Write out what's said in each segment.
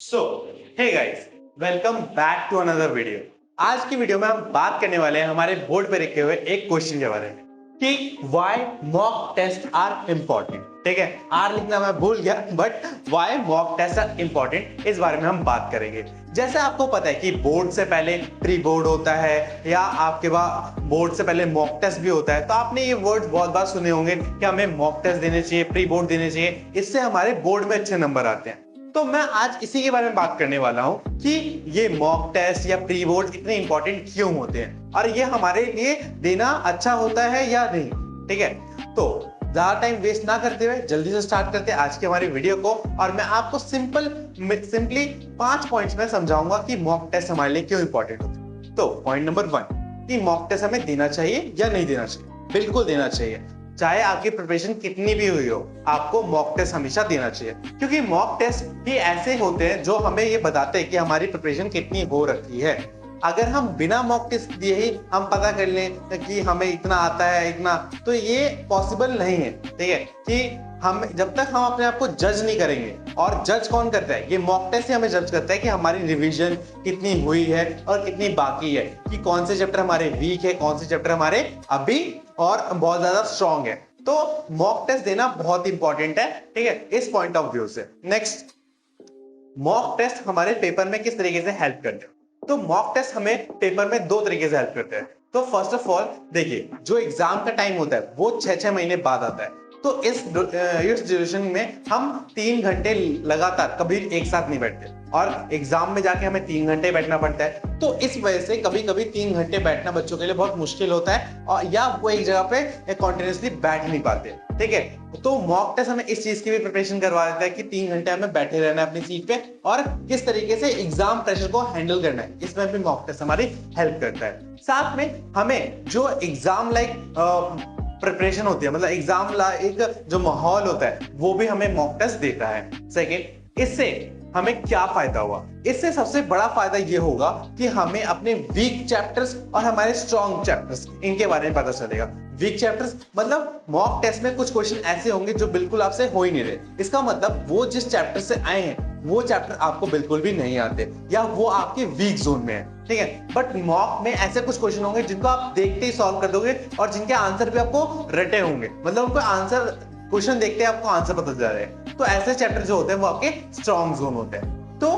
So hey guys, welcome back to another video. आज की video में हम बात करने वाले हैं हमारे बोर्ड पे रखे हुए एक क्वेश्चन के बारे में कि why mock test are important. ठीक है, आर लिखना मैं भूल गया, but why mock test are important इस बारे में हम बात करेंगे। जैसे आपको पता है कि बोर्ड से पहले प्री बोर्ड होता है या आपके पास बोर्ड से पहले मॉक टेस्ट भी होता है, तो आपने ये वर्ड बहुत बार सुने होंगे कि हमें मॉक टेस्ट देने चाहिए, प्री बोर्ड देने चाहिए, इससे हमारे बोर्ड में अच्छे नंबर आते हैं। तो मैं आज इसी के बारे में बात करने वाला हूं कि ये मॉक टेस्ट या प्री बोर्ड इतने इंपॉर्टेंट क्यों होते हैं और ये हमारे लिए देना अच्छा होता है या नहीं। ठीक है, तो ज्यादा टाइम वेस्ट ना करते हुए जल्दी से स्टार्ट करते हैं आज की हमारी वीडियो को। और मैं आपको सिंपली 5 पॉइंट्स में समझाऊंगा कि मॉक टेस्ट हमारे लिए क्यों इंपॉर्टेंट होते हैं। तो पॉइंट नंबर 1 कि मॉक टेस्ट हमें देना चाहिए या नहीं देना चाहिए। बिल्कुल देना चाहिए, चाहे आपकी प्रिपरेशन कितनी भी हुई हो, आपको मॉक टेस्ट हमेशा देना चाहिए, क्योंकि मॉक टेस्ट ही ऐसे होते हैं जो हमें ये बताते हैं कि हमारी प्रिपरेशन कितनी हो रखी है। अगर हम बिना मॉक टेस्ट दिए ही हम पता कर लें कि हमें इतना आता है इतना, तो ये पॉसिबल नहीं है। ठीक है, कि हम जब तक हम अपने आप को जज नहीं करेंगे, और जज कौन करता है, ये मॉक टेस्ट ही हमें जज करता है कि हमारी रिवीजन कितनी हुई है और कितनी बाकी है, कि कौन से चैप्टर हमारे वीक है, कौन से चैप्टर हमारे अभी और बहुत ज्यादा स्ट्रॉन्ग है। तो मॉक टेस्ट देना बहुत इंपॉर्टेंट है। ठीक है, इस पॉइंट ऑफ व्यू से। नेक्स्ट, मॉक टेस्ट हमारे पेपर में किस तरीके से हेल्प करते हैं। तो मॉक टेस्ट हमें पेपर में 2 तरीके से हेल्प करते हैं। तो फर्स्ट ऑफ ऑल देखिए, जो एग्जाम का टाइम होता है वो 6-6 महीने बाद आता है। तो इस ड्यूरेशन में हम 3 घंटे लगातार कभी एक साथ नहीं बैठते, और एग्जाम में जाके हमें 3 घंटे बैठना पड़ता है। तो इस वजह से कभी कभी 3 घंटे बैठना बच्चों के लिए बहुत मुश्किल होता है, और या वो एक जगह पे कॉन्टिन्यूसली बैठ नहीं पाते। ठीक है, तो मॉक टेस्ट हमें इस चीज की भी प्रिपरेशन करवा देता है कि 3 घंटे हमें बैठे रहना है अपनी सीट पे, और किस तरीके से एग्जाम प्रेशर को हैंडल करना है, इसमें भी मॉक टेस्ट हमारी हेल्प करता है। साथ में हमें जो एग्जाम लाइक प्रिपरेशन होती है, मतलब एग्जाम लाइक जो माहौल होता है, वो भी हमें मॉक टेस्ट देता है। सेकेंड, इससे हमें क्या फायदा हुआ? इससे सबसे बड़ा फायदा ये होगा कि हमें अपने वीक चैप्टर्स और हमारे स्ट्रॉन्ग चैप्टर्स, इनके बारे में पता चलेगा। वीक चैप्टर्स मतलब मॉक टेस्ट में कुछ क्वेश्चन ऐसे होंगे जो बिल्कुल आपसे हो ही नहीं रहे। इसका मतलब वो जिस चैप्टर से आए हैं वो चैप्टर आपको बिल्कुल भी नहीं आते, या वो आपके वीक जोन में है। ठीक है, बट मॉक में ऐसे कुछ क्वेश्चन होंगे जिनको आप देखते ही सॉल्व कर दोगे, और जिनके आंसर भी आपको रटे होंगे, मतलब उनको आंसर, क्वेश्चन देखते हैं आपको आंसर पता चल रहा है। तो ऐसे चैप्टर जो होते हैं वो आपके स्ट्रॉन्ग जोन होते हैं। तो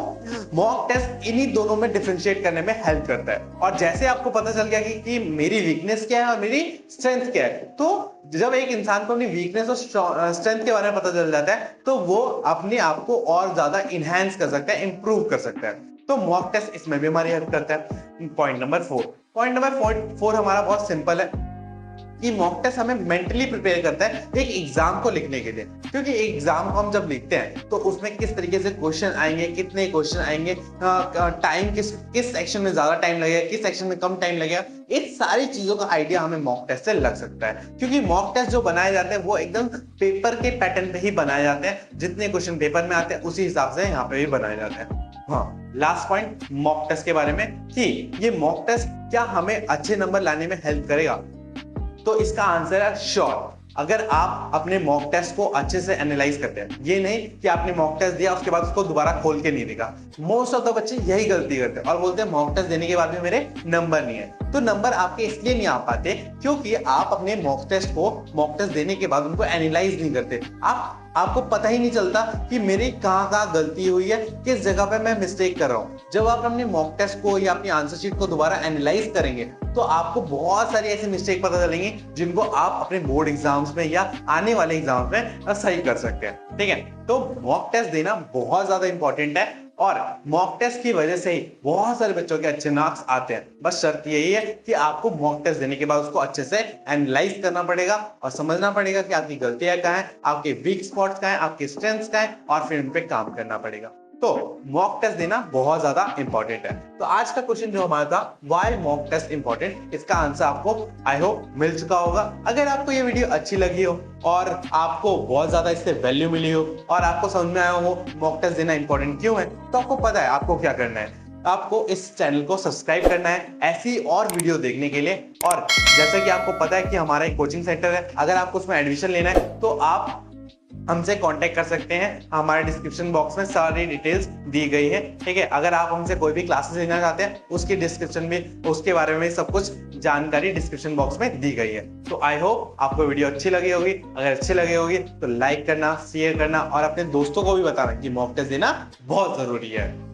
मॉक टेस्ट इन्हीं दोनों में डिफरेंशिएट करने में हेल्प करता है। और जैसे आपको पता चल गया कि मेरी वीकनेस क्या है और मेरी स्ट्रेंथ क्या है, तो जब एक इंसान को अपनी वीकनेस और स्ट्रेंथ के बारे में पता चल जाता है, तो वो अपने आप को और ज्यादा इनहैंस कर सकता है, इंप्रूव कर सकता है। तो मॉक टेस्ट इसमें भी हमारी हेल्प करता है। पॉइंट नंबर 4 हमारा बहुत सिंपल है कि मॉक टेस्ट हमें मेंटली प्रिपेयर करता है एक एग्जाम को लिखने के लिए। क्योंकि एग्जाम को हम जब लिखते हैं तो उसमें किस तरीके से क्वेश्चन आएंगे, कितने क्वेश्चन आएंगे, टाइम किस सेक्शन में ज्यादा टाइम लगेगा, किस सेक्शन में कम टाइम लगेगा, इस सारी चीजों का आइडिया हमें मॉक टेस्ट से लग सकता है। क्योंकि मॉक टेस्ट जो बनाए जाते हैं वो एकदम पेपर के पैटर्न पे ही बनाए जाते हैं, जितने क्वेश्चन पेपर में आते हैं उसी हिसाब से यहाँ पे भी बनाए जाते हैं। हाँ, लास्ट पॉइंट मॉक टेस्ट के बारे में कि ये मॉक टेस्ट क्या हमें अच्छे नंबर लाने में हेल्प करेगा? तो इसका आंसर है श्योर। अगर आप अपने मॉक टेस्ट को अच्छे से एनालाइज करते हैं, ये नहीं कि आपने मॉक टेस्ट दिया उसके बाद उसको दोबारा खोल के नहीं देखा। मोस्ट ऑफ द बच्चे यही गलती करते हैं और बोलते हैं मॉक टेस्ट देने के बाद भी मेरे नंबर नहीं है। तो नंबर आपके इसलिए नहीं आ पाते क्योंकि आप अपने मॉक टेस्ट देने के बाद उनको एनालाइज नहीं करते। आपको पता ही नहीं चलता कि मेरी कहाँ गलती हुई है, किस जगह पे मैं मिस्टेक कर रहा हूँ। जब आप अपने मॉक टेस्ट को या अपनी आंसर शीट को दोबारा एनालाइज करेंगे तो आपको बहुत सारी ऐसी मिस्टेक पता चलेंगी जिनको आप अपने बोर्ड एग्जाम्स में या आने वाले एग्जाम्स में सही कर सकते हैं। ठीक है, तो मॉक टेस्ट देना बहुत ज्यादा इंपॉर्टेंट है, और मॉक टेस्ट की वजह से ही बहुत सारे बच्चों के अच्छे मार्क्स आते हैं। बस शर्त यही है कि आपको मॉक टेस्ट देने के बाद उसको अच्छे से एनालाइज करना पड़ेगा और समझना पड़ेगा कि आपकी गलतियां कहाँ हैं, आपके वीक स्पॉट्स कहाँ हैं, आपके स्ट्रेंथ्स कहाँ हैं, और फिर उन पे काम करना पड़ेगा। तो मॉक टेस्ट देना बहुत ज्यादा इंपॉर्टेंट है। तो आज का क्वेश्चन जो हमारा था, व्हाई मॉक टेस्ट इंपॉर्टेंट, इसका आंसर आपको आई होप मिल चुका होगा। अगर आपको ये वीडियो अच्छी लगी हो और आपको बहुत ज्यादा इससे वैल्यू मिली हो और आपको समझ में आया हो मॉक टेस्ट देना इंपॉर्टेंट क्यों है, तो आपको पता है आपको क्या करना है। आपको इस चैनल को सब्सक्राइब करना है ऐसी और वीडियो देखने के लिए। और जैसा कि आपको पता है कि हमारा एक कोचिंग सेंटर है, अगर आपको उसमें एडमिशन लेना है तो आप हमसे कांटेक्ट कर सकते हैं। हमारे डिस्क्रिप्शन बॉक्स में सारी डिटेल्स दी गई है, ठीक है। अगर आप हमसे कोई भी क्लासेस लेना चाहते हैं, उसकी डिस्क्रिप्शन में उसके बारे में सब कुछ जानकारी डिस्क्रिप्शन बॉक्स में दी गई है। तो आई होप आपको वीडियो अच्छी लगी होगी। अगर अच्छी लगी होगी तो लाइक करना, शेयर करना और अपने दोस्तों को भी बताना कि मॉक टेस्ट देना बहुत जरूरी है।